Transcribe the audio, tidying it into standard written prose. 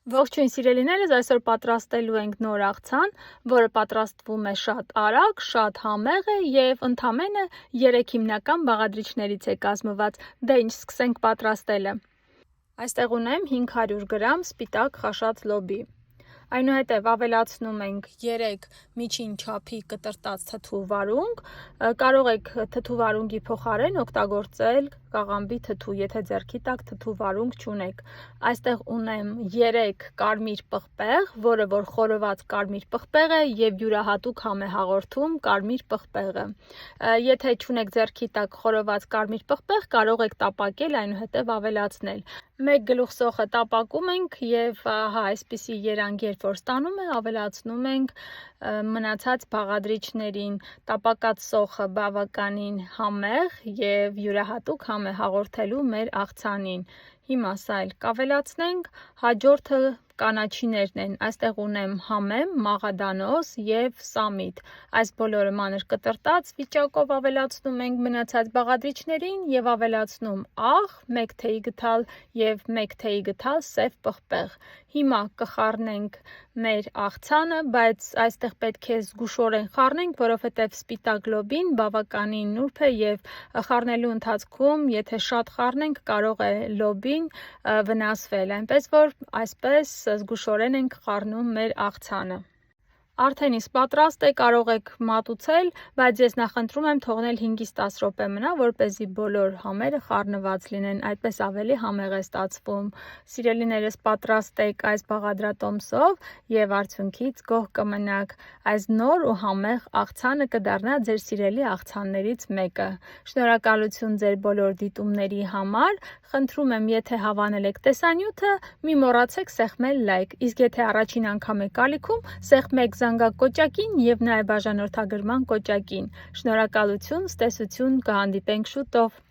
Ողջույն սիրելիներս, այսօր պատրաստելու ենք նոր աղցան, որը պատրաստվում է շատ արագ, շատ համեղ է և ընդամենը 3 հիմնական բաղադրիչներից է կազմված։ Դե ինչ, սկսենք պատրաստելը։ Այստեղ ունեմ 500 գրամ սպիտակ խաշած լոբի։ Այնուհետև ավելացնում ենք 3 միջին չափի կտրտած թթու վարունգ, կարող եք թթու վարունգի փոխարեն օգտագործել կաղամբի թթու, եթե ձեռքի տակ թթու վարունգ չունեք։ Այստեղ ունեմ 3 կարմիր պղպեղ, որը որ խորոված կարմիր պղպեղ է և յուրահատուկ համ է հաղորդում կարմիր պղպեղը։ Եթե չունեք ձեռքի տակ խորոված կարմիր պղպեղ, կարող եք տապակել, այնուհետև ավելացնել։ 1 գլուխ սոխը տապակում ենք և այսպիսի երանգ երբ որ ստանում է, ավելացնում ենք մնացած բաղադրիչներին։ Տապակած սոխը բավականին համեղ և յուրահատուկ համ է հաղորդելու մեր աղցանին։ Հիմա սա էլ կավելացնենք, հաջորդը կանաչիներն են, այստեղ ունեմ համեմ, մաղադանոս և սամիտ։ Այս բոլորը մանր կտրտած վիճակով ավելացնում ենք մնացած բաղադրիչներին և ավելացնում աղ, 1 թեյի գդալ և 1 թեյի գդալ սև պղպեղ։ Հիմա կխառնենք մեր աղցանը, բայց այստեղ պետք է զգուշորեն խառնենք, որովհետև սպիտակ լոբին բավականին նուրբ է և խառնելու ընթացքում, եթե շատ խառնենք, կարող է լոբին վնասվել, այնպես որ այսպես զգուշորեն ենք խառնում մեր աղցանը։ Արդեն իսկ պատրաստ է, կարող եք մատուցել, բայց ես նախընտրում եմ թողնել 5-ից 10 րոպե մնա, որպեսզի բոլոր համերը խառնված լինեն, այդպես ավելի համեղ է ստացվում։ Սիրելիներս, պատրաստեք այս բաղադրատոմսով և արդյունքից գոհ կմնաք։ Այս նոր ու համեղ աղցանը կդառնա ձեր սիրելի աղցաններից մեկը։ Շնորհակալություն ձեր բոլոր դիտումների համար։ Խնդրում եմ, եթե հավանել եք տեսանյութը, մի մոռացեք սեղմել լայք, իսկ եթե առաջին անգամ եք ալիքում, սեղմեք զանգակ կոճակին և նաև բաժանորդագրման կոճակին։ Շնորհակալություն, ցտեսություն, կհանդիպենք շուտով։